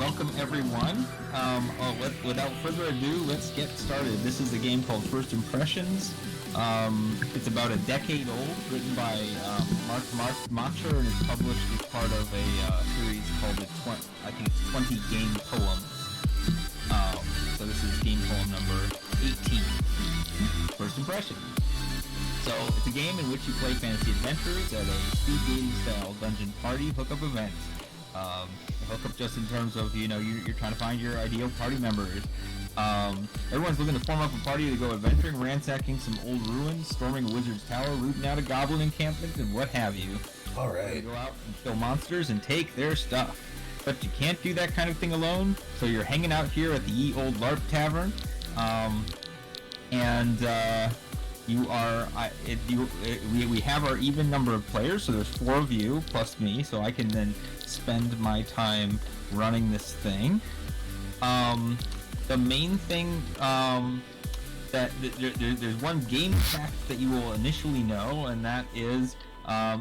welcome everyone. Without further ado, let's get started. This is a game called First Impressions. It's about a decade old, written by Marc Majcher, and is published as part of a series called 20 Game Poems. So this is game poem number 18, First Impressions. So it's a game in which you play fantasy adventures at a speed dating style dungeon party hookup event. Hookup just in terms of, you're trying to find your ideal party members. Everyone's looking to form up a party to go adventuring, ransacking some old ruins, storming a wizard's tower, rooting out a goblin encampment, and what have you. Alright. Go out and kill monsters and take their stuff. But you can't do that kind of thing alone, so you're hanging out here at the Ye Olde Tavern. We have our even number of players, so there's 4 of you plus me, so I can then spend my time running this thing. The main thing there's one game fact that you will initially know, and that is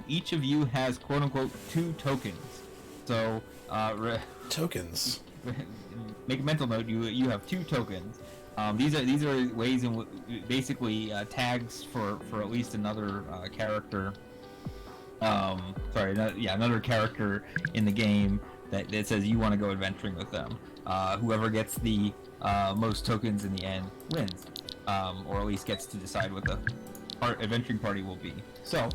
each of you has quote unquote 2 tokens. So tokens. Make a mental note. You have 2 tokens. These are ways in basically tags for at least another character. Another character in the game that says you want to go adventuring with them. Whoever gets the most tokens in the end wins, or at least gets to decide what the adventuring party will be. So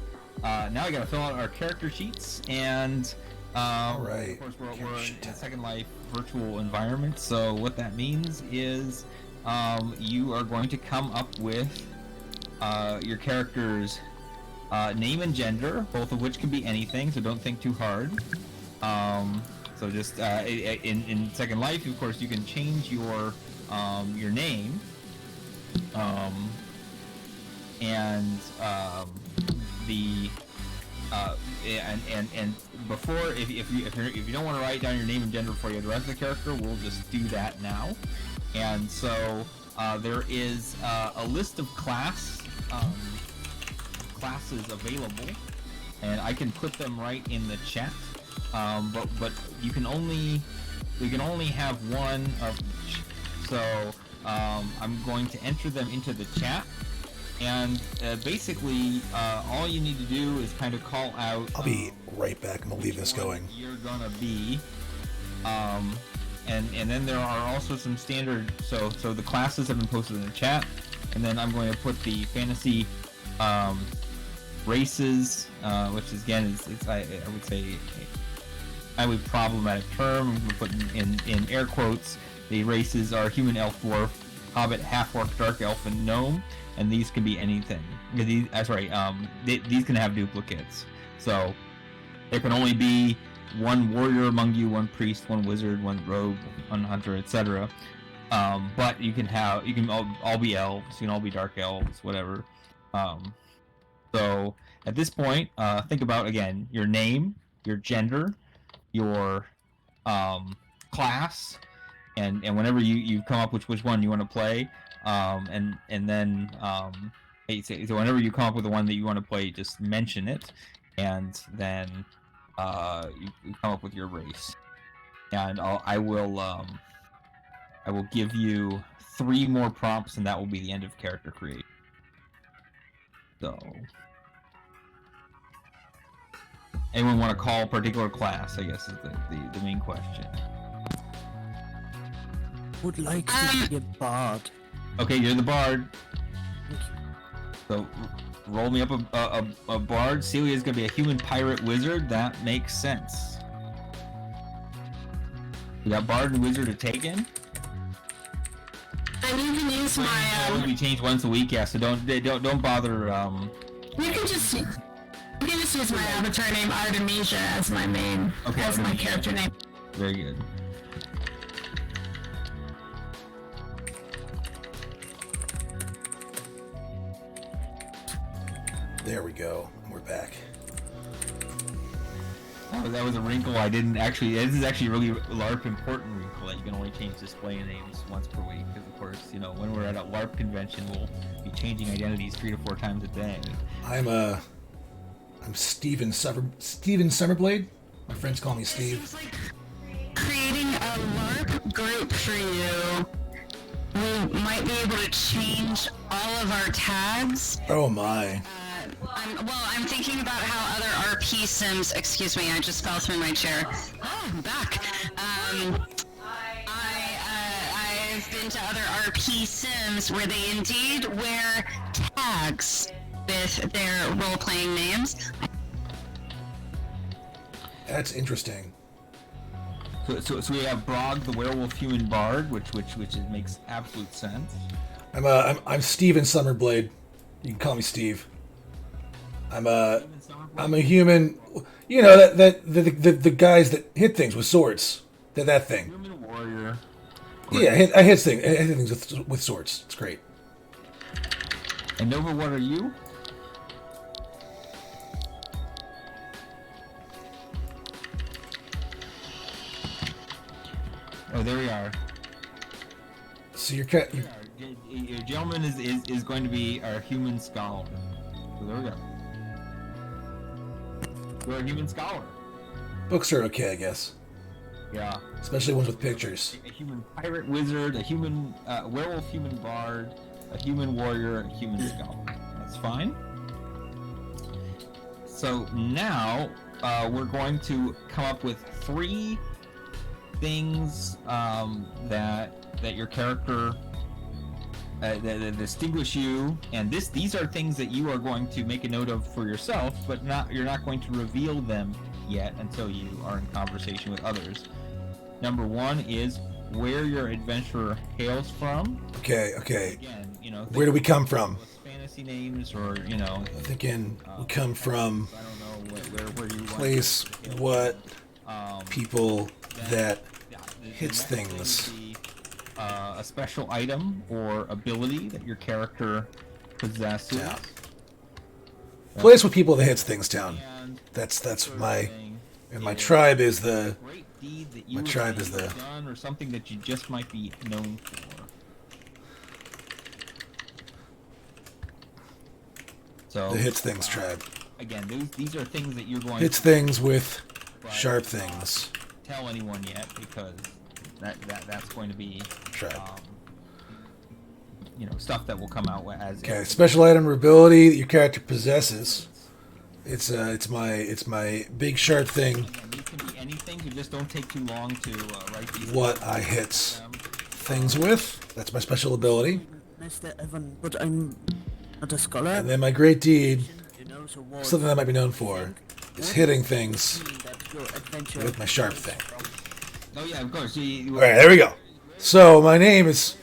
now I gotta fill out our character sheets, and Alright. Of course we're in a Second Life virtual environment. So what that means is you are going to come up with your character's name and gender, both of which can be anything, so don't think too hard. So just in Second Life, of course, you can change your name, and before, if you don't want to write down your name and gender before you address the character, we'll just do that now. And so there is a list of classes available, and I can put them right in the chat. But we can only have one of each. So I'm going to enter them into the chat, and basically all you need to do is kind of call out. I'll be right back. I'm gonna leave this going. You're gonna be. And then there are also some standard, so the classes have been posted in the chat, and then I'm going to put the fantasy races, which is, again is I would say a highly problematic term. I'm putting in air quotes. The races are human, elf, dwarf, hobbit, half-orc, dark elf, and gnome, and these can be anything. These can have duplicates, so there can only be one warrior among you, one priest, one wizard, one rogue, one hunter, etc. But you can all be elves, you can all be dark elves, whatever. So at this point, think about, again, your name, your gender, your class, and whenever you come up with which one you want to play, and then so whenever you come up with the one that you want to play, just mention it, and then you come up with your race, and I will give you 3 more prompts, and that will be the end of character creation. So, anyone want to call a particular class, I guess, is the main question. Would like to be a bard. Okay, you're the bard. So roll me up a bard. Celia's gonna be a human pirate wizard. That makes sense. You got bard and wizard to take in. And you can use my We change once a week, yeah. So don't bother. You can just use my avatar name Artemisia as my main, as my character name. Very good. There we go. We're back. That was a wrinkle I didn't actually. This is actually a really LARP important wrinkle that you can only change display names once per week. Because of course, when we're at a LARP convention, we'll be changing identities 3 to 4 times a day. I'm Steven Summerblade. My friends call me Steve. creating a LARP group for you, we might be able to change all of our tags. Oh my. I'm thinking about how other RP sims. Excuse me, I just fell through my chair. Oh, I'm back. I've been to other RP sims where they indeed wear tags with their role-playing names. That's interesting. So we have Brog, the werewolf human bard, which makes absolute sense. I'm Steven Summerblade. You can call me Steve. I'm a human. You know that the guys that hit things with swords. That thing. Human warrior. Yeah, I hit things with swords. It's great. And Nova, what are you? Oh, there we are. So your gentleman is going to be our human scholar. So there we go. You're a human scholar. books are okay, I guess. Yeah. Especially ones with pictures. A human pirate wizard, a human werewolf human bard, a human warrior, a human scholar. That's fine. So now we're going to come up with 3 things that your character that distinguish you, and these are things that you are going to make a note of for yourself, but you're not going to reveal them yet until you are in conversation with others. Number 1 is where your adventurer hails from. Okay. Again, where do we come from? Fantasy names, or I'm thinking we come from. I don't know where you place what people that hits things. A special item or ability that your character possesses. Yeah. Place with people that hits things down. That's my. And my tribe is the. My tribe is the. Done or something that you just might be known for. So The hits things tribe. Again, these are things that you're going hits to things with sharp things. Tell anyone yet, because that's going to be Tribe. Stuff that will come out as Okay, special item or ability that your character possesses. It's my big sharp thing. And these can be anything, so just don't take too long to write these. What I hit things with. That's my special ability. Mr. Evan, but I'm not a scholar. And then my great deed, So something that I might be known for, is hitting things with my sharp thing. Oh yeah, of course. Alright, there we go. So my name is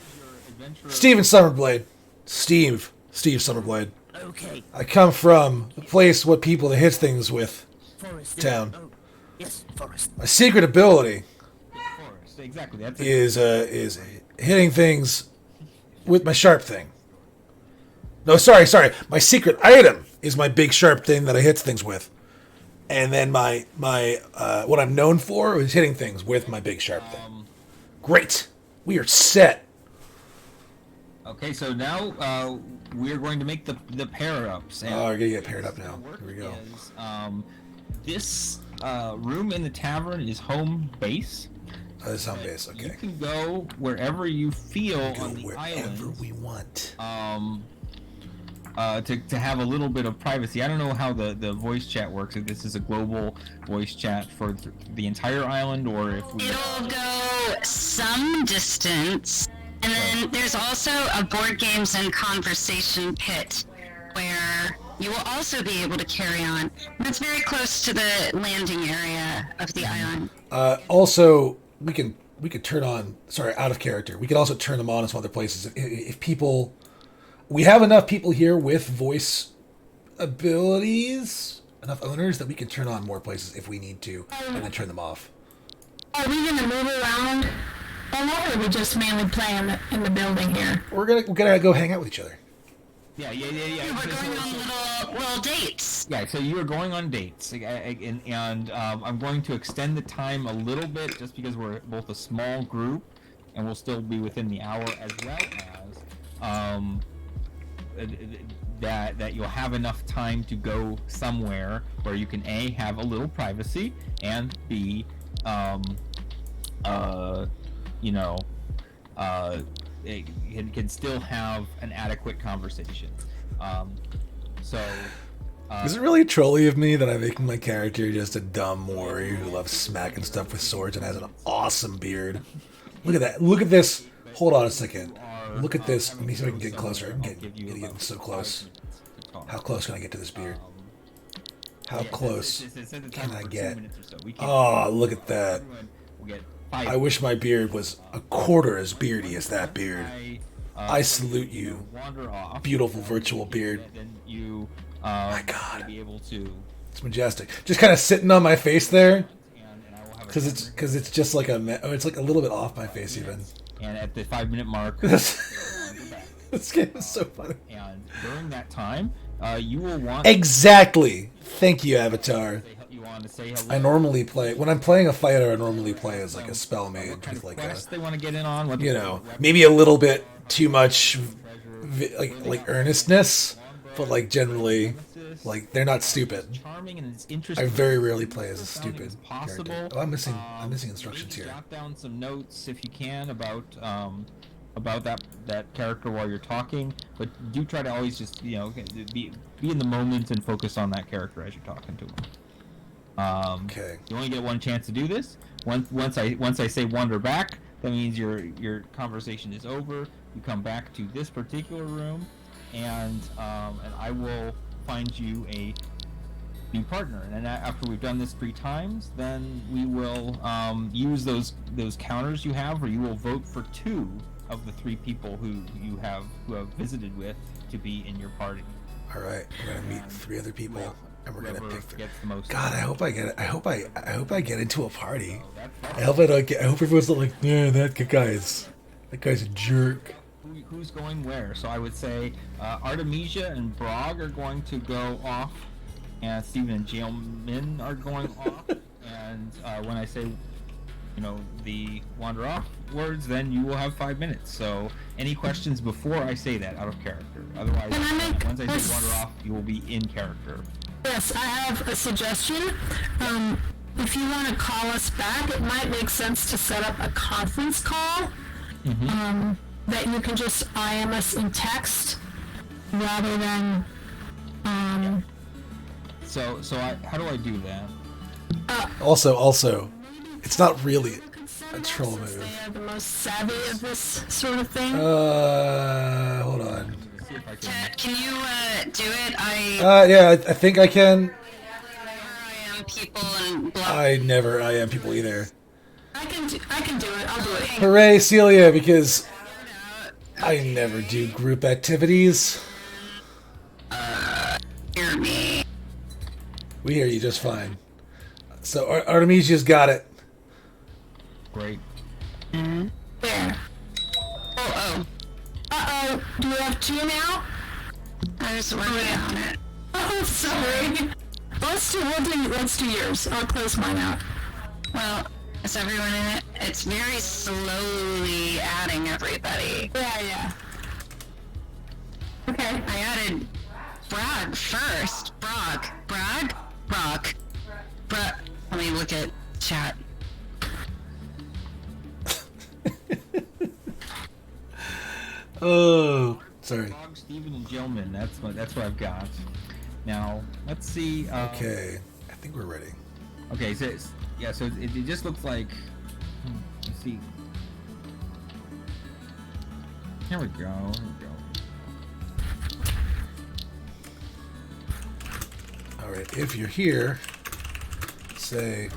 Steven Summerblade. Steve Summerblade. Okay. I come from the place what people that hits things with. Forest. Town. Oh, yes, forest. My secret ability Exactly. That's is hitting things with my sharp thing. No, sorry. My secret item is my big sharp thing that I hit things with. And then my what I'm known for is hitting things with my big sharp thing. Great. We are set. Okay, so now we're going to make the pair-ups. And Oh, we're gonna get paired up now. Here we go. This room in the tavern is home base. This is home base. You Okay. can go wherever you feel Go on the wherever island. we want. To have a little bit of privacy. I don't know how the voice chat works. If this is a global voice chat for the entire island, or if we... It'll go some distance, and then there's also a board games and conversation pit where you will also be able to carry on. And it's very close to the landing area of the island. Also, we could turn on. Sorry, out of character. We could also turn them on in some other places if people. We have enough people here with voice abilities, enough owners that we can turn on more places if we need to, and then turn them off. Are we gonna move around? Or are we just mainly play in the building here? We're gonna go hang out with each other. Yeah. We're going on little dates. Yeah, so you are going on dates, and I'm going to extend the time a little bit just because we're both a small group, and we'll still be within the hour, as well as that you'll have enough time to go somewhere where you can A, have a little privacy, and B, you know, it can still have an adequate conversation. So. Is it really trolly of me that I'm making my character just a dumb warrior who loves smacking stuff with swords and has an awesome beard? Look at that. Look at this. Hold on a second. Look at this. Let me see if I can get closer. I'm getting so close. How close can I get to this beard? How close can I get? Oh, look at that. I wish my beard was a quarter as beardy as that beard. I salute you, beautiful virtual beard. My God, it's majestic. Just kind of sitting on my face there, because it's just like it's like a little bit off my face even. And at the 5-minute mark, this game is so funny. And during that time, you will want exactly. Thank you, Avatar. You want to say hello. I normally play when I'm playing a fighter. I normally play as like a spell mage with like a, they want to get in on, you know, maybe a little bit too much like earnestness. But like generally, like they're not stupid. I very rarely play as a stupid character. Oh, I'm missing instructions here. Jot down some notes if you can about that character while you're talking, but do try to always just be in the moment and focus on that character as you're talking to him. Okay. You only get one chance to do this. Once I say wander back, that means your conversation is over. You come back to this particular room. And I will find you a new partner. And then after we've done this 3 times, then we will use those counters you have, where you will vote for 2 of the 3 people who have visited with to be in your party. All right, we're gonna meet 3 other people, and we're gonna pick 3. Gets the most. God, I hope I get it. I hope I get into a party. I hope everyone's not like, yeah, that guy's a jerk. Who's going where? So I would say Artemisia and Brog are going to go off, and Stephen and Jailmin are going off. And when I say, the wander off words, then you will have 5 minutes. So any questions before I say that out of character? Otherwise, once I say wander off, you will be in character. Yes, I have a suggestion. If you want to call us back, it might make sense to set up a conference call. Mm-hmm. That you can just IM us in text rather than So how do I do that? Also, it's not really a troll move. They are the most savvy of this sort of thing. Hold on. Can you do it? Yeah, I think I can. I am people and blah. I never am people either. I can do it. I'll do it. Hooray, Celia, because I never do group activities. Hear me. We hear you just fine. So Artemisia's got it. Great. There. Oh. Uh-oh. Do we have 2 now? I was working on it. Oh, sorry. Let's do yours. I'll close mine out. Well, is everyone in it? It's very slowly adding everybody. Yeah. Okay. I added Brog first. Brog. Let me look at chat. Oh, sorry. Brog, Stephen, and Jailmin. That's what I've got. Now let's see. Okay, I think we're ready. Okay, so it just looks like. Let's see. Here we go. All right, if you're here, say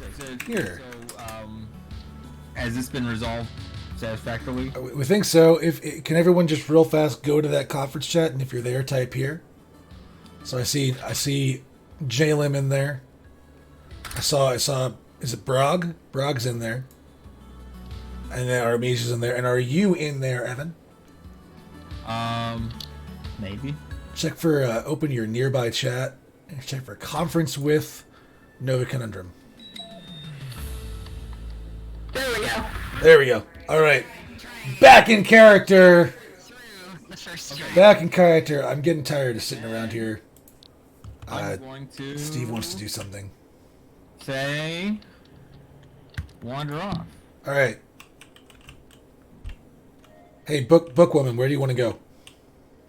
here. So, has this been resolved satisfactorily? We think so. Can everyone just real fast go to that conference chat, and if you're there, type here. So I see Jalem in there. I saw. Is it Brog? Brog's in there. And then Artemisia's in there. And are you in there, Evan? Maybe. Check for open your nearby chat. And check for conference with Nova Conundrum. There we go. All right. Back in character. The first 3. Back in character. I'm getting tired of sitting around here. I'm going to. Steve wants to do something. Say. Wander off. All right. Hey, bookwoman, where do you want to go?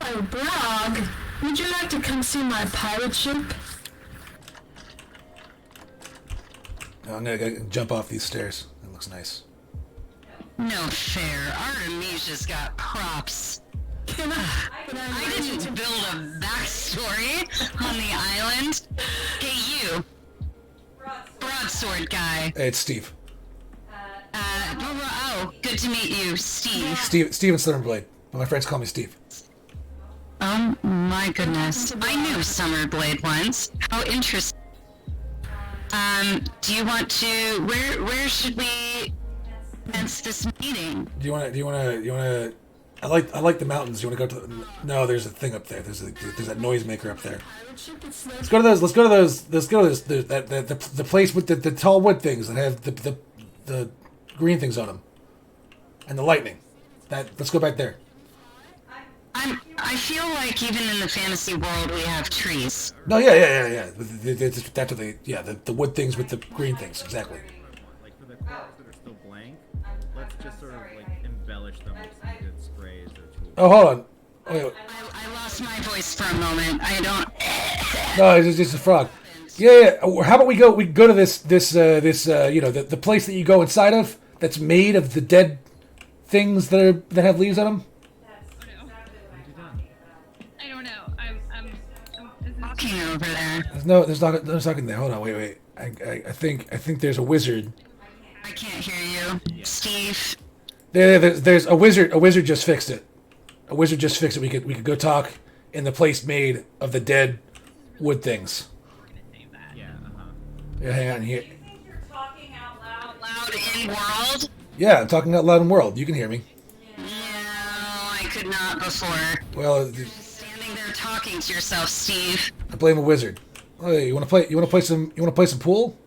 Oh, Brog, would you like to come see my pirate ship? No, I'm gonna jump off these stairs. That looks nice. No fair. Artemisia's got props. I didn't build a backstory on the island. Hey, you. Broadsword guy. Hey, it's Steve. Good to meet you, Steve. Steven Summerblade. My friends call me Steve. Oh my goodness. I knew Summerblade once. How interesting. Do you want to, where should we commence this meeting? Do you want to? I like the mountains. You want to go to? No, there's a thing up there. There's that noisemaker up there. Let's go to those. Let's go to those. The place with the tall wood things that have the green things on them, and the lightning. Let's go back there. I feel like even in the fantasy world we have trees. No, yeah. That's what the wood things with the green things, exactly. Like for the cards that are still blank, let's just sort of like embellish them with some good sprays or tools. Oh, hold on. Oh, wait. I lost my voice for a moment. I don't. No, it's just a frog. Yeah. How about we go to this the place that you go inside of that's made of the dead things that have leaves on them. I don't know. I'm Walking over there. There's nothing there. Hold on, wait. I think there's a wizard. I can't hear you, Steve. There's a wizard. A wizard just fixed it. We could go talk in the place made of the dead wood things. Yeah, Yeah, hang on here. You're talking out loud. Loud in world? Yeah, I'm talking out loud in world. You can hear me. No, I could not before. Well, Standing there talking to yourself, Steve. I blame a wizard. Hey, you want to play some pool?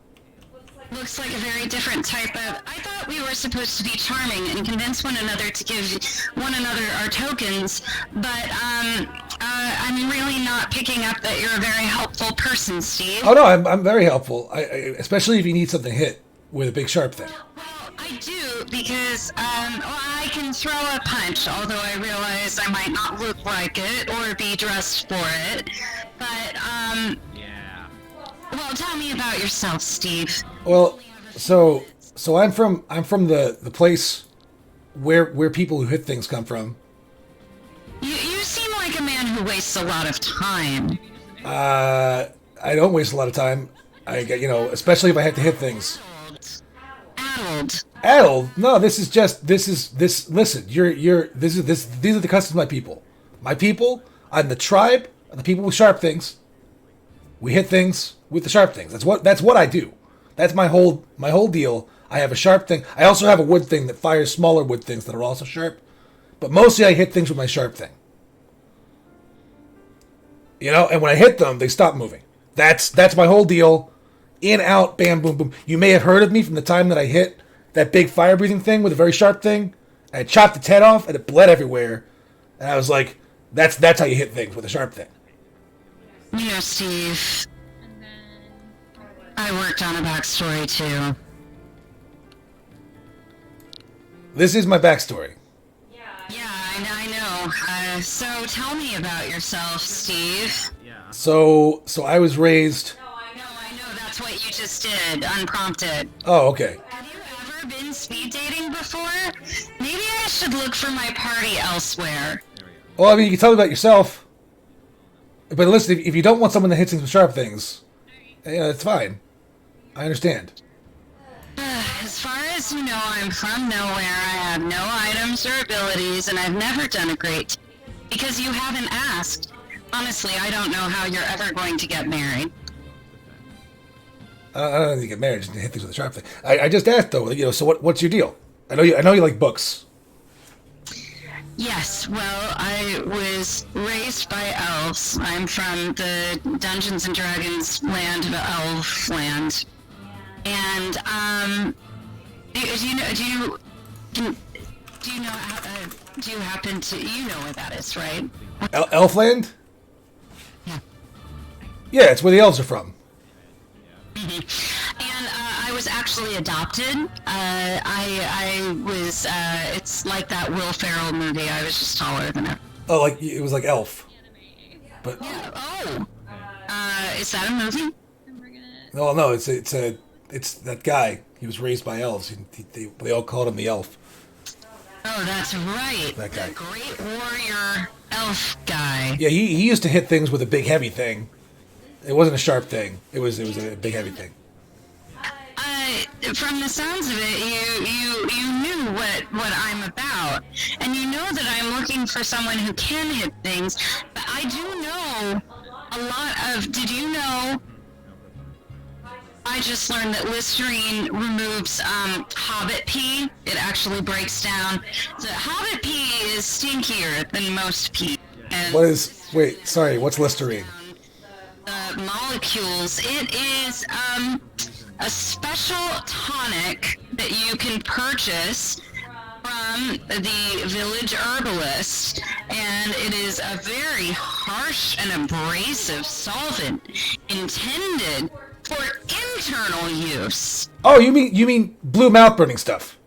Looks like a very different type of... I thought we were supposed to be charming and convince one another to give one another our tokens, but I'm really not picking up that you're a very helpful person, Steve. Oh no, I'm very helpful. I especially if you need something hit with a big sharp thing. Well, I do, because I can throw a punch, although I realize I might not look like it or be dressed for it. But, yeah. well, tell me about yourself, Steve. Well, so I'm from the place where people who hit things come from. You seem like a man who wastes a lot of time. I don't waste a lot of time. Especially if I have to hit things. Addled. Addled? No, listen, these are the customs of my people. My people, I'm the tribe of the people with sharp things. We hit things with the sharp things. That's what I do. That's my whole deal. I have a sharp thing. I also have a wood thing that fires smaller wood things that are also sharp. But mostly I hit things with my sharp thing. And when I hit them, they stop moving. That's my whole deal. In, out, bam, boom, boom. You may have heard of me from the time that I hit that big fire-breathing thing with a very sharp thing. And I chopped its head off, and it bled everywhere. And I was like, that's how you hit things with a sharp thing. You know, Steve, I worked on a backstory, too. This is my backstory. Yeah, I know. So tell me about yourself, Steve. Yeah. So I was raised... I know, that's what you just did, unprompted. Oh, okay. Have you ever been speed dating before? Maybe I should look for my party elsewhere. Well, I mean, you can tell me about yourself. But listen, if you don't want someone that hits things with sharp things, it's fine. I understand. As far as you know, I'm from nowhere. I have no items or abilities, and I've never done a great... Because you haven't asked. Honestly, I don't know how you're ever going to get married. I don't think you get married just to hit things with a sharp thing. I just asked though, so what's your deal? I know you like books. Yes, well, I was raised by elves. I'm from the Dungeons and Dragons land of Elfland. And, do you happen to, you know where that is, right? Elfland? Yeah. Yeah, it's where the elves are from. And I was actually adopted. I was, it's like that Will Ferrell movie. I was just taller than him. Oh, like it was like Elf. But Yeah, oh. Is that a movie? no, it's that guy. He was raised by elves. They all called him the Elf. Oh, that's right. That guy. The great warrior elf guy. Yeah, he used to hit things with a big heavy thing. It wasn't a sharp thing. It was a big heavy thing. From the sounds of it, you knew what I'm about, and you know that I'm looking for someone who can hit things. But I do know a lot of. Did you know? I just learned that Listerine removes hobbit pee. It actually breaks down. The hobbit pee is stinkier than most pee. And Wait, sorry, what's Listerine? the molecules. It is a special tonic that you can purchase from the village herbalist, and it is a very harsh and abrasive solvent intended for internal use. Oh, you mean blue mouth burning stuff?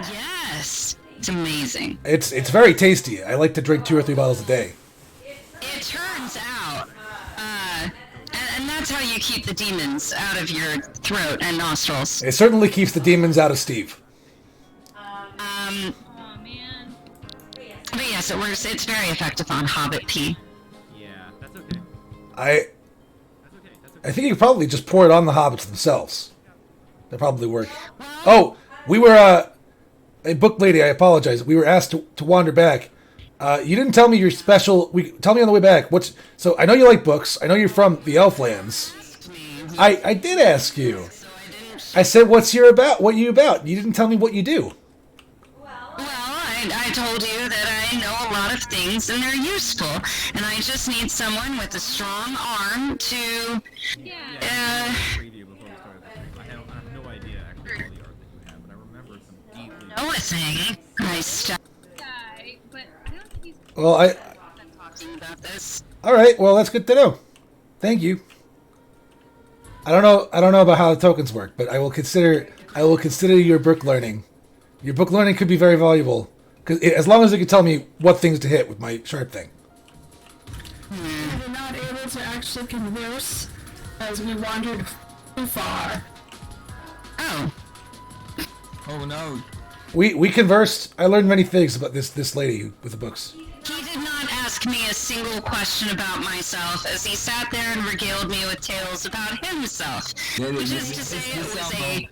Yes, it's amazing. It's very tasty. I like to drink 2 or 3 bottles a day. It turns out, and that's how you keep the demons out of your throat and nostrils. It certainly keeps the demons out of Steve. Oh man. But yes, it works. It's very effective on hobbit pee. Yeah, that's okay. I think you could probably just pour it on the hobbits themselves. That probably work. Oh, we were a book lady. I apologize. We were asked to wander back. You didn't tell me your special. Tell me on the way back. So I know you like books. I know you're from the Elflands. I did ask you. I said, "What you about?" You didn't tell me what you do. Well, I told you that I know a lot of things and they're useful, and I just need someone with a strong arm to. Preview before we started this. I have no idea actually all the art that you have, but I remember some deeply. Know a thing. I stopped Guy, but I don't think he's Well, talking about this. all right. Well, that's good to know. Thank you. I don't know about how the tokens work, but I will consider your book learning. Your book learning could be very valuable, as long as you can tell me what things to hit with my sharp thing. We were not able to actually converse as we wandered too far. Oh, Oh no. We conversed. I learned many things about this lady with the books. he did not ask me a single question about myself as he sat there and regaled me with tales about himself. Which is to say, it was a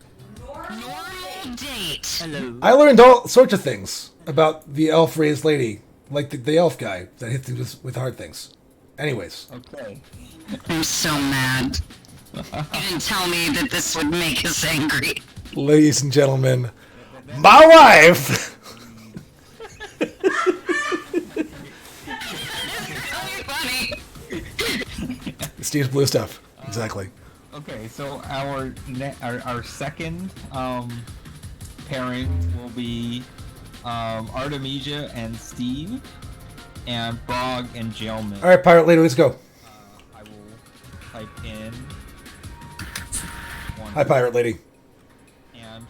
normal date. Hello. I learned all sorts of things about the elf-raised lady, like the elf guy that hit things with hard things. Anyways, Okay. I'm so mad. You didn't tell me that this would make us angry. ladies and gentlemen, my wife. Really funny. Steve's blue stuff. Exactly. Okay, so our second pairing will be Artemisia and Steve, and Brog and Jailman. All right, pirate lady, let's go. I will type in. Hi, pirate lady. And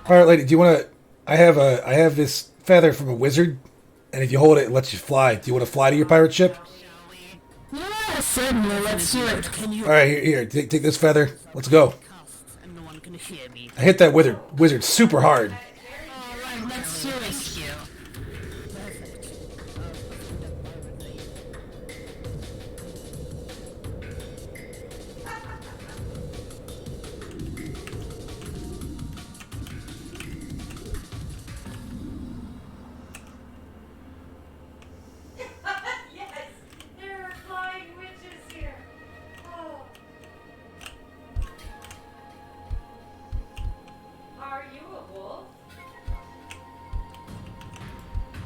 Pirate lady, do you want to? I have this feather from a wizard, and if you hold it, it lets you fly. Do you want to fly to your pirate ship? Yeah, certainly. Let's do it. Can you All right, here, take this feather. Let's go. cough and no one can hear me? I hit that wizard super hard. All right, let's do it. Thank you. Yes, there are flying witches here. Oh. Are you a wolf?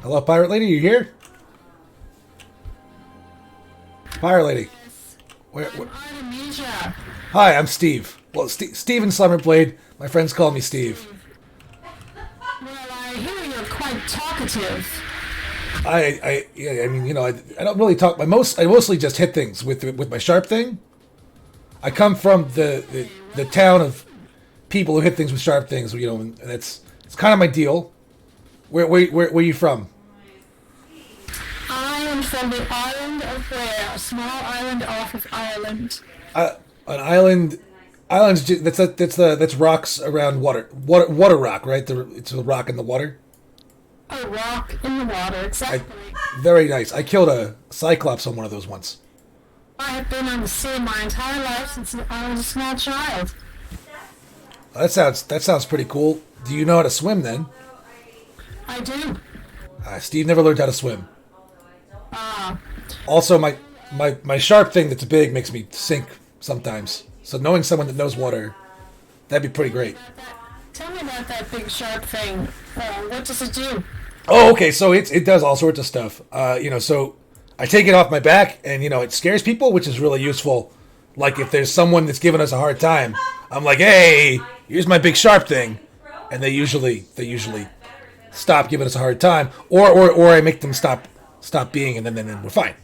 Hello, pirate lady, you here? Pirate lady. Where? Artemisia. Hi, I'm Steve. Well, Steven Summerblade. My friends call me Steve. Well, I hear you're quite talkative. I mean, you know, I don't really talk. I mostly just hit things with my sharp thing. I come from the town of people who hit things with sharp things. You know, and It's kind of my deal. Where you from? I am from the island of Ware, a small island off of Ireland. An island. That's rocks around water rock, right? It's a rock in the water. A rock in the water, exactly. Very nice. I killed a cyclops on one of those once. I have been on the sea my entire life since I was a small child. That sounds pretty cool. Do you know how to swim then? I do. Steve never learned how to swim. Ah. Also, my sharp thing that's big makes me sink sometimes. So knowing someone that knows water, that'd be pretty great. Tell me about that big sharp thing. What does it do? Oh, okay. So it does all sorts of stuff. So I take it off my back, and it scares people, which is really useful. Like if there's someone that's giving us a hard time, I'm like, hey, here's my big sharp thing, and they usually stop giving us a hard time, or I make them stop being, and then we're fine.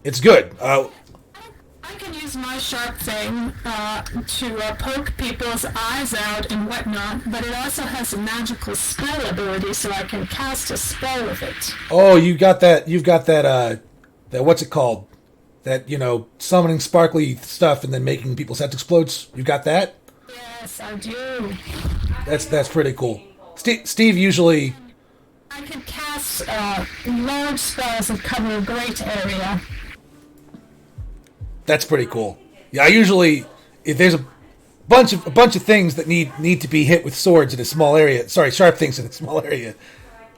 It's good. I can use my sharp thing to poke people's eyes out and whatnot, but it also has a magical spell ability, so I can cast a spell with it. Oh, you've got that. That what's it called? That summoning sparkly stuff and then making people's heads explode. You got that? Yes, I do. That's pretty cool. Steve usually. I can cast large spells that cover a great area. That's pretty cool. Yeah, I usually, if there's a bunch of things that need to be hit with swords in a small area, sharp things in a small area,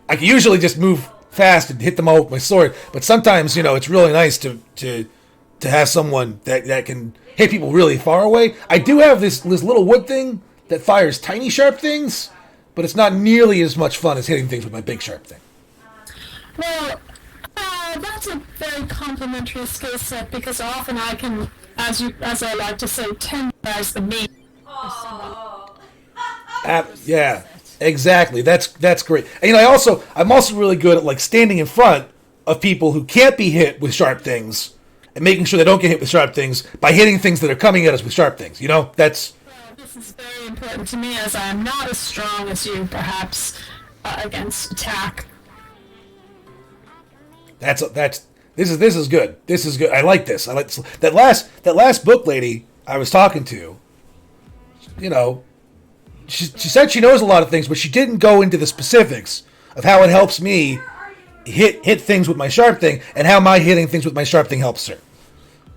I can usually just move fast and hit them all with my sword. But sometimes, it's really nice to have someone that can hit people really far away. I do have this little wood thing that fires tiny sharp things, but it's not nearly as much fun as hitting things with my big sharp thing. Well, that's a very complimentary skill set because often I can, as I like to say, tenderize the meat. Yeah, exactly. That's great. And I'm also really good at standing in front of people who can't be hit with sharp things and making sure they don't get hit with sharp things by hitting things that are coming at us with sharp things. That's. This is very important to me as I am not as strong as you, perhaps, against attack. This is good. This is good. I like this. I like this. That last book lady I was talking to. She said she knows a lot of things, but she didn't go into the specifics of how it helps me hit things with my sharp thing and how my hitting things with my sharp thing helps her.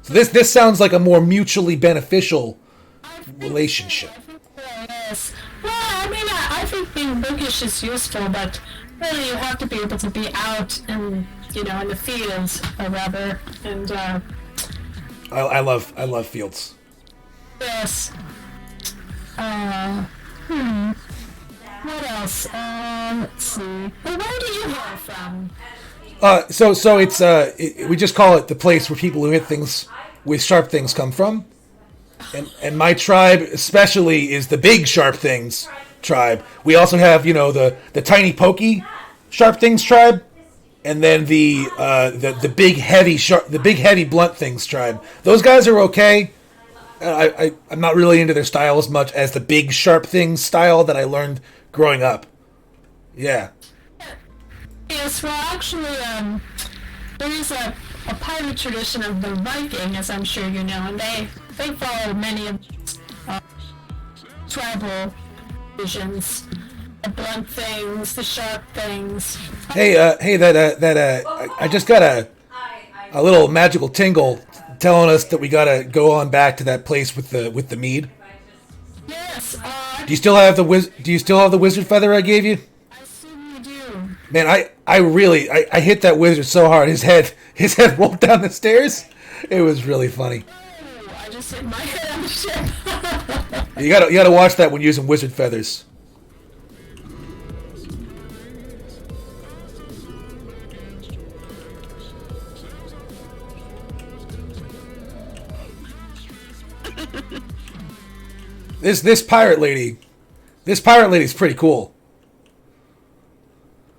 So this sounds like a more mutually beneficial relationship. Yes. Well, I think being bookish is useful, but really you have to be able to be out and in the fields, rather, and I love fields. Yes. What else? Let's see. Well, where do you hail from? So it's we just call it the place where people who hit things with sharp things come from, and my tribe especially is the big sharp things tribe. We also have the tiny pokey sharp things tribe. And then the big heavy blunt things tribe. Those guys are okay. I'm not really into their style as much as the big sharp things style that I learned growing up. Yeah. Yes, well, actually, there is a pirate tradition of the Viking, as I'm sure you know, and they follow many of tribal visions. The blunt things, the sharp things. Hey, I just got a little magical tingle telling us that we gotta go on back to that place with the mead. Yes. Do you still have the wizard feather I gave you? I certainly do. Man, I hit that wizard so hard his head rolled down the stairs. It was really funny. Oh, I just hit my head on the ship. You gotta watch that when using wizard feathers. This pirate lady is pretty cool.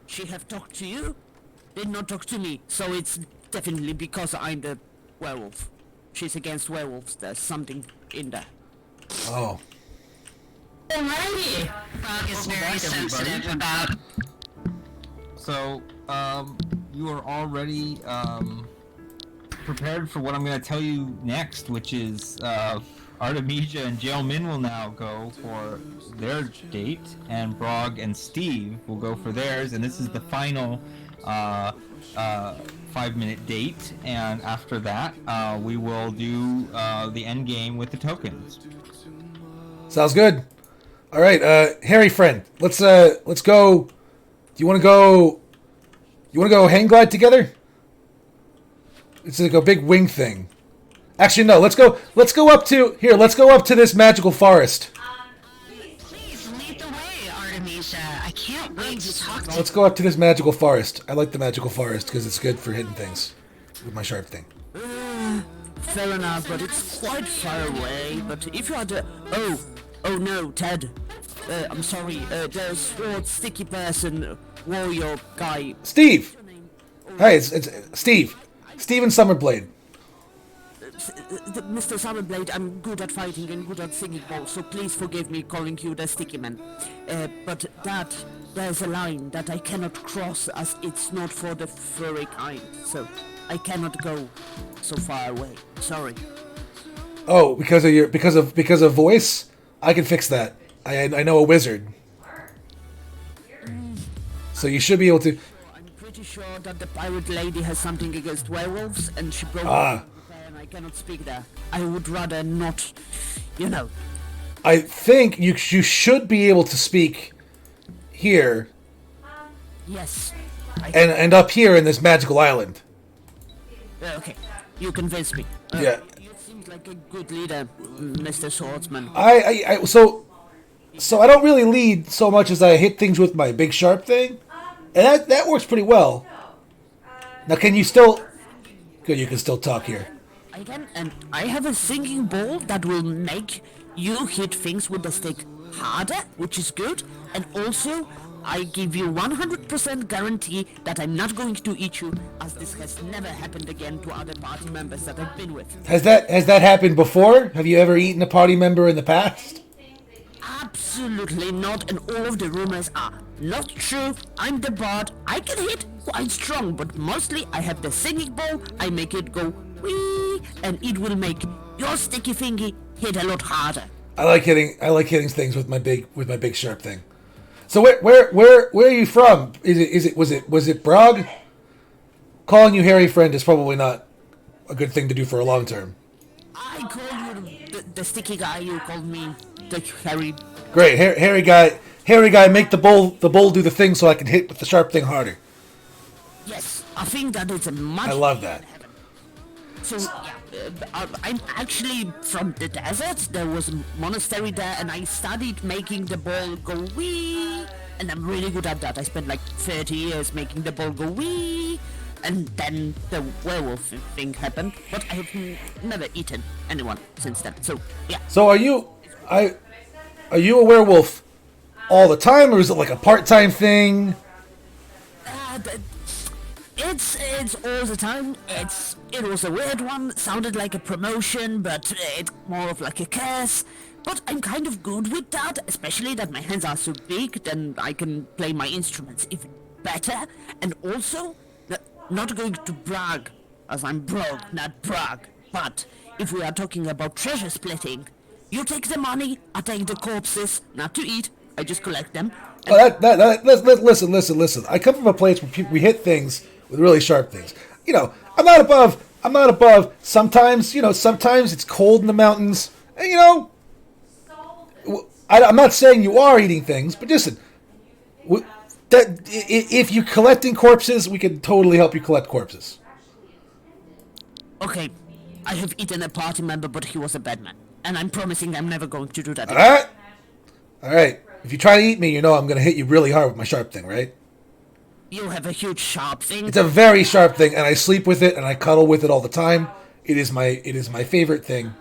She have talked to you? Did not talk to me, so it's definitely because I'm the werewolf. She's against werewolves. There's something in there. Oh. Alrighty. Frog is very back, sensitive everybody. about. So, you are already prepared for what I'm going to tell you next, which is Artemisia and Jailmin will now go for their date, and Brog and Steve will go for theirs, and this is the final 5-minute date, and after that, we will do the end game with the tokens. Sounds good. All right, Harry friend, let's go. Do you want to go? You want to go hang glide together? It's like a big wing thing. Actually, no. Let's go up to here. Let's go up to this magical forest. Please lead the way, Artemisia. I can't wait to talk to you. Let's go up to this magical forest. I like the magical forest because it's good for hitting things with my sharp thing. Fair enough, but it's quite far away. But if you had a... Oh no, Ted. I'm sorry, the sword sticky person, warrior guy. Steve! Hey, it's Steve. Steven Summerblade. Mr. Summerblade, I'm good at fighting and good at singing balls, so please forgive me calling you the sticky man. But there's a line that I cannot cross as it's not for the furry kind, so I cannot go so far away. Sorry. Oh, because of voice? I can fix that. I know a wizard. So you should be able to. I'm pretty sure that the pirate lady has something against werewolves, and she broke Ah. and I cannot speak there. I would rather not, you know. I think you should be able to speak here Yes. and up here in this magical island. Okay, you convinced me. Yeah. You seem like a good leader, Mr. Swordsman. So I don't really lead so much as I hit things with my big sharp thing, and that works pretty well. Now, can you still? Good, you can still talk here. I can, and I have a singing ball that will make you hit things with the stick harder, which is good, and also I give you 100% guarantee that I'm not going to eat you, as this has never happened again to other party members that I've been with. Has that happened before? Have you ever eaten a party member in the past? Absolutely not, and all of the rumors are not true. I'm the bard. I can hit quite strong, but mostly I have the singing ball. I make it go wee, and it will make your sticky thingy hit a lot harder. I like hitting things with my big sharp thing. So where are you from? Was it Brog? Calling you Harry friend is probably not a good thing to do for a long term. I call you the sticky guy. You called me the Harry. Great, Harry guy, make the bull do the thing so I can hit with the sharp thing harder. Yes, I think that is a much. I love that. So yeah, I'm actually from the desert. There was a monastery there, and I studied making the ball go wee, and I'm really good at that. I spent like 30 years making the ball go wee, and then the werewolf thing happened. But I have never eaten anyone since then. So yeah. So are you a werewolf all the time, or is it like a part-time thing? It's all the time. It was a weird one. Sounded like a promotion, but it's more of like a curse. But I'm kind of good with that, especially that my hands are so big. Then I can play my instruments even better. And also, not going to brag, as I'm Brog, not brag. But if we are talking about treasure splitting, you take the money, I take the corpses. Not to eat, I just collect them. Listen. I come from a place where we hit things with really sharp things. You know, I'm not above. Sometimes it's cold in the mountains. And, I'm not saying you are eating things, but listen, if you're collecting corpses, we can totally help you collect corpses. Okay, I have eaten a party member, but he was a bad man. And I'm promising I'm never going to do that again. All right. If you try to eat me, I'm going to hit you really hard with my sharp thing, right? You have a huge sharp thing. It's a very sharp thing, and I sleep with it, and I cuddle with it all the time. It is my favorite thing.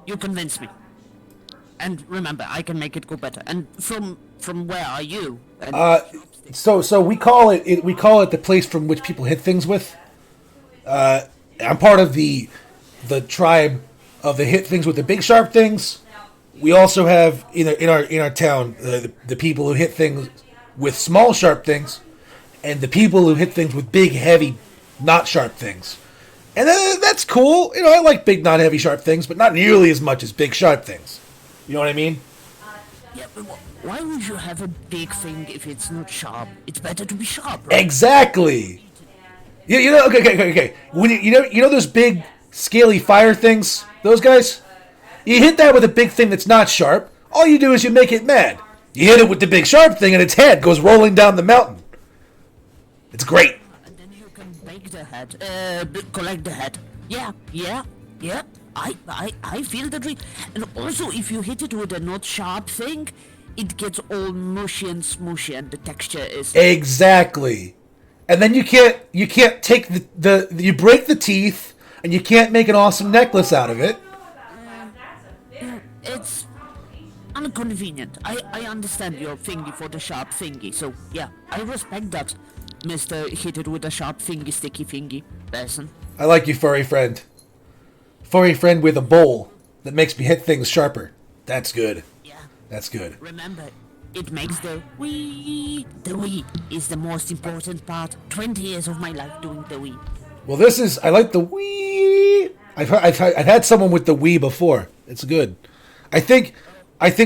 You convince me. And remember, I can make it go better. And from where are you? So we call it the place from which people hit things with. I'm part of the tribe of the hit things with the big sharp things. we also have in our town the people who hit things with small sharp things, and the people who hit things with big heavy not sharp things. And that's cool. I like big not heavy sharp things, but not nearly as much as big sharp things. You know what I mean? Yeah, but why would you have a big thing if it's not sharp? It's better to be sharp, right? Exactly. Okay. When you know those big scaly fire things, those guys. You hit that with a big thing that's not sharp. All you do is you make it mad. You hit it with the big sharp thing, and its head goes rolling down the mountain. It's great. And then you can bake the head, collect the head. Yeah. I feel the dream. And also, if you hit it with a not sharp thing, it gets all mushy and smooshy, and the texture is exactly. And then you can't take you break the teeth, and you can't make an awesome necklace out of it. It's inconvenient. I understand your thingy for the sharp thingy, so yeah, I respect that, Mr. Hit it with a sharp thingy, sticky thingy person. I like you, furry friend. Furry friend with a bowl that makes me hit things sharper. That's good. Yeah. That's good. Remember, it makes the wee. The wee is the most important part. 20 years of my life doing the wee. Well, I like the wee. I've had someone with the wee before. It's good. I think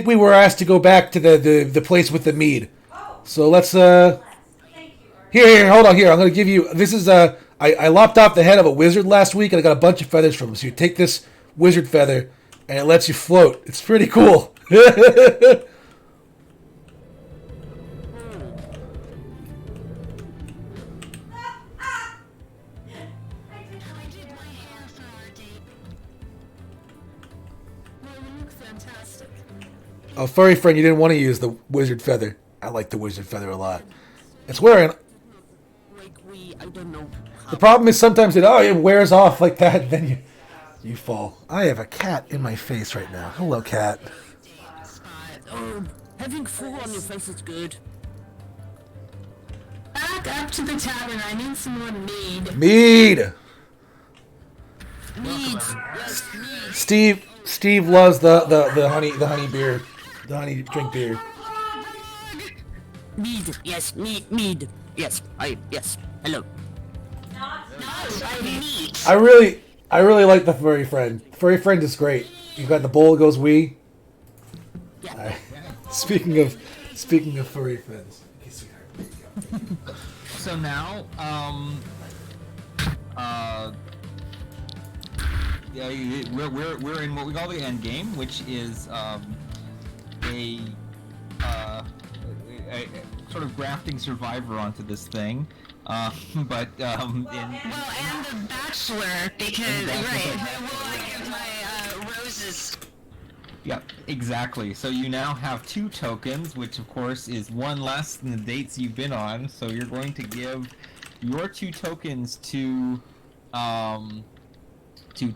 we were asked to go back to the place with the mead. So let's here, hold on here. I'm gonna give you this is I lopped off the head of a wizard last week and I got a bunch of feathers from him. So you take this wizard feather and it lets you float. It's pretty cool. Oh, furry friend, you didn't want to use the wizard feather. I like the wizard feather a lot. It's wearing. I don't know. The problem is sometimes it wears off like that, and then you fall. I have a cat in my face right now. Hello, cat. Having fur on your face is good. Back up to the tavern. I need some more mead. Mead. Yes, Steve loves the honey beer, the honey drink beer. Mead. Yes, mead. Yes, yes. Hello. I really like the furry friend. Furry friend is great. You've got the bowl that goes wee. Yeah. Speaking of furry friends. Okay, sweetheart, there you go. So now, we're in what we call the end game, which is a sort of grafting survivor onto this thing. And the bachelor, because who will I give my roses? Yeah, exactly. So you now have 2 tokens, which of course is 1 less than the dates you've been on. So you're going to give your 2 tokens to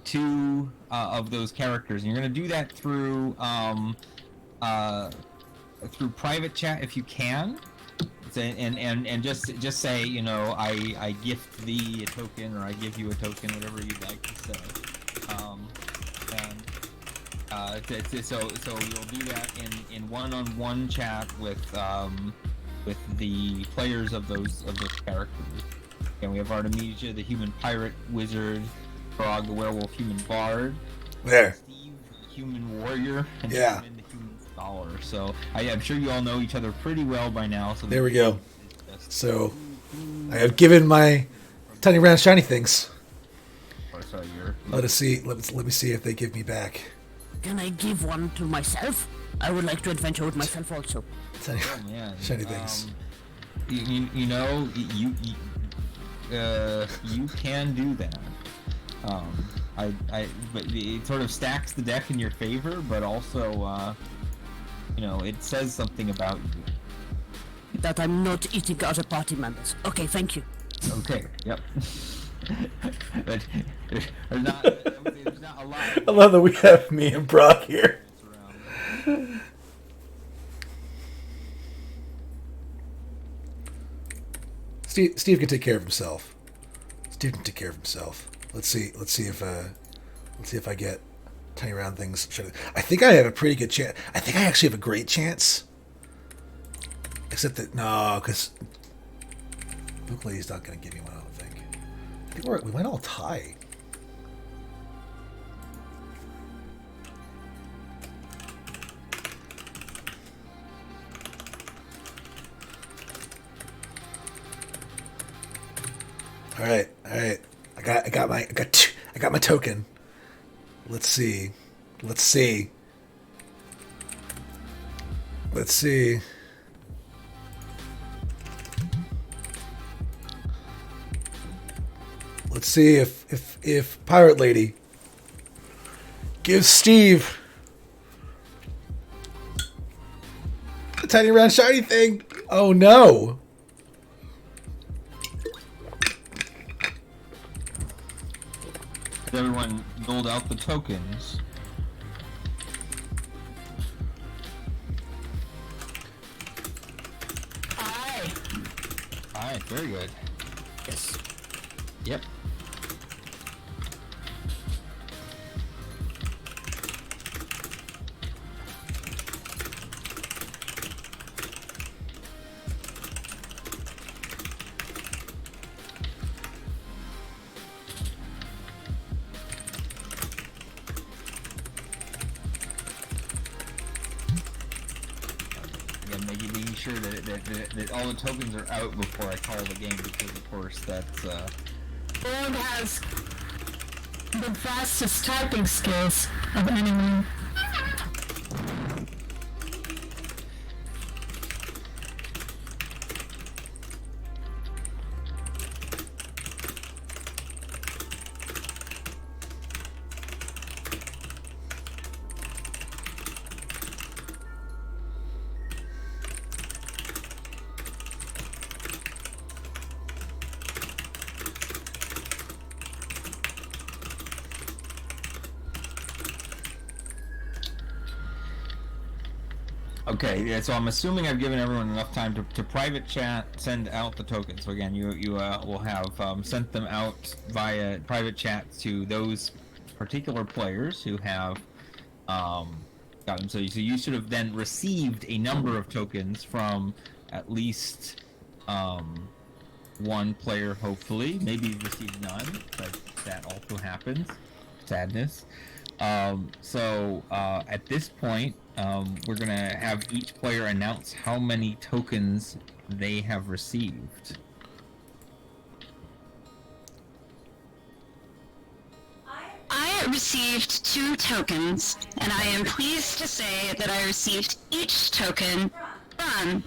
2 of those characters, and you're going to do that through private chat if you can. And just say, I gift thee a token, or I give you a token, whatever you'd like to say. So you'll do that in one-on-one chat with the players of those characters. And we have Artemisia, the human pirate wizard, Frog, the werewolf human bard, There. Steve, the human warrior, and Yeah. Simon, the human scholar. So I'm sure you all know each other pretty well by now. So There we go. So I have given my tiny round shiny things. Let me see if they give me back. Can I give one to myself? I would like to adventure with myself also. Tiny Yeah, shiny things. you can do that. But it sort of stacks the deck in your favor, but also, it says something about you. That I'm not eating other party members. Okay, thank you. Okay. Yep. But there's not a lot. I love that we have me and Brock here. Steve can take care of himself. Let's see if I get tiny round things. I think I have a pretty good chance. I think I actually have a great chance. Except that no, because Luke Lady's not going to give me one. I don't think. I think we might all tie. All right. I got my token. Let's see. Let's see if Pirate Lady gives Steve a tiny round shiny thing. Oh no. Everyone doled out the tokens. Aye, very good. Yes. Yep. Making sure that all the tokens are out before I call the game, because of course that's Borg has the fastest typing skills of anyone. okay. Yeah, so I'm assuming I've given everyone enough time to private chat, send out the tokens. So again, you will have sent them out via private chat to those particular players who have got them. So you should have then received a number of tokens from at least one player, hopefully. Maybe you've received none, but that also happens. Sadness. So at this point, we're gonna have each player announce how many tokens they have received. I received 2 tokens, and I am pleased to say that I received each token from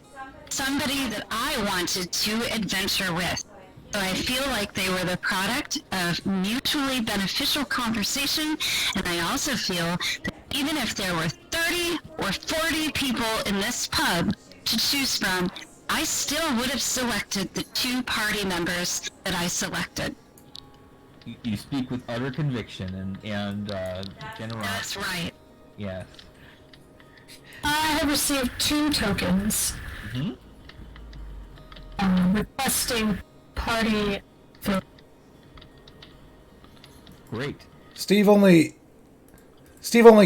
somebody that I wanted to adventure with. So I feel like they were the product of mutually beneficial conversation, and I also feel that even if there were 30 or 40 people in this pub to choose from, I still would have selected the 2 party members that I selected. You speak with utter conviction and generosity. That's right. Yes. I have received 2 tokens. Requesting party fill. Great. Steve only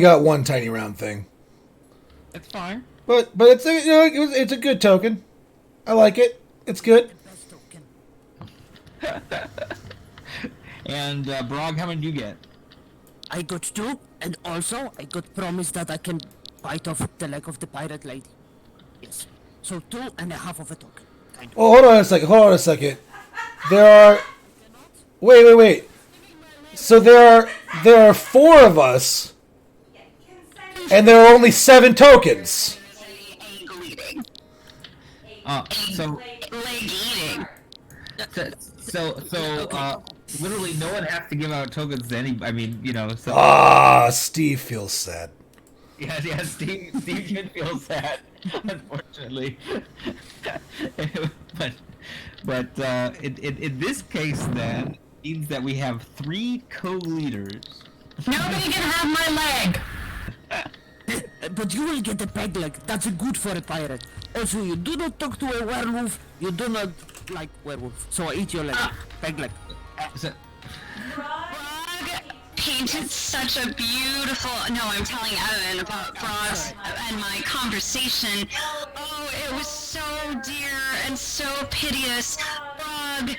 got one tiny round thing. That's fine. But it's it's a good token. I like it. It's good. Best token. And Brog, how many did you get? I got 2, and also I got promised that I can bite off the leg of the pirate lady. Yes. So 2.5 of a token. Kind of. Well, hold on a second. There are. Wait. So there are 4 of us, and there are only 7 tokens. Angle eating. So Leg eating. literally no one has to give out tokens to any. I mean, so. Steve feels sad. Yeah, Steve should feel sad, unfortunately. but in this case, then, means that we have 3 co-leaders. Nobody can have my leg. But you will get a peg leg. That's good for a pirate. Also, you do not talk to a werewolf. You do not like werewolf. So I eat your leg. Peg leg. So, Frog, P, painted such a beautiful. No, I'm telling Evan about frogs and my conversation. Oh, it was so dear and so piteous. Frog,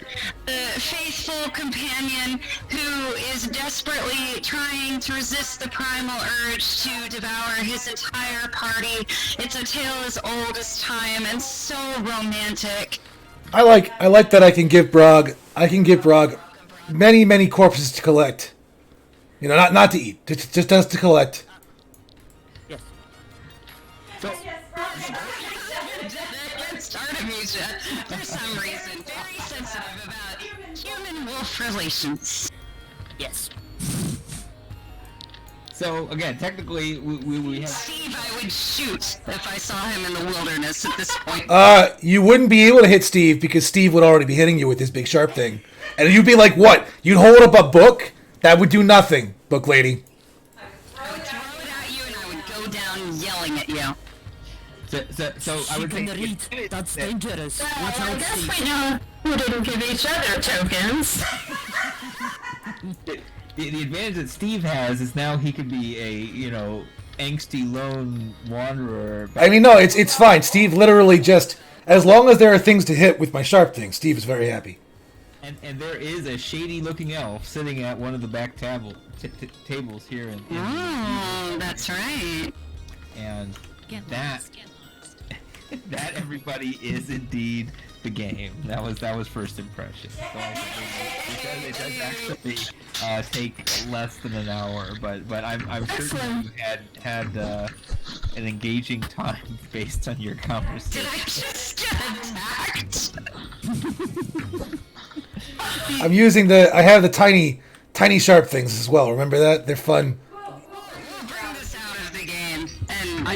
the faithful companion who is desperately trying to resist the primal urge to devour his entire party. It's a tale as old as time and so romantic. I like that I can give Brog many corpses to collect. You know, not to eat, just us to collect. Yes. Artemisia, for some reason, very sensitive about human-wolf relations. Yes. So again, technically, we have. Steve, I would shoot if I saw him in the wilderness at this point. You wouldn't be able to hit Steve because Steve would already be hitting you with his big sharp thing, and you'd be like, "What? You'd hold up a book? That would do nothing, book lady." I would throw it at you and I would go down yelling at you. So I would She can think read. That's dangerous. Well, Watch I out, guess Steve. we know who didn't give each other tokens. the advantage that Steve has is now he could be a angsty lone wanderer. I mean, no, it's fine. Steve literally just, as long as there are things to hit with my sharp thing, Steve is very happy. And there is a shady-looking elf sitting at one of the back tables here in Oh, that's right. and that everybody is indeed the game. That was first impression. So it does actually take less than an hour, but I'm certain you had an engaging time based on your conversation. Did I just get attacked? I have the tiny sharp things as well. Remember that? They're fun. We'll bring this out of the game. And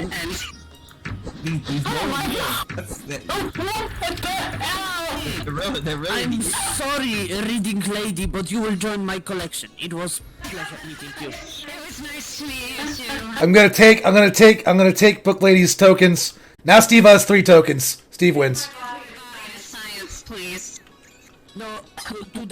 They're really I'm sorry, reading lady, but you will join my collection. It was a pleasure meeting you. it was nice to meet you too. I'm gonna take book lady's tokens. Now Steve has 3 tokens. Steve wins. Science, please. No, do the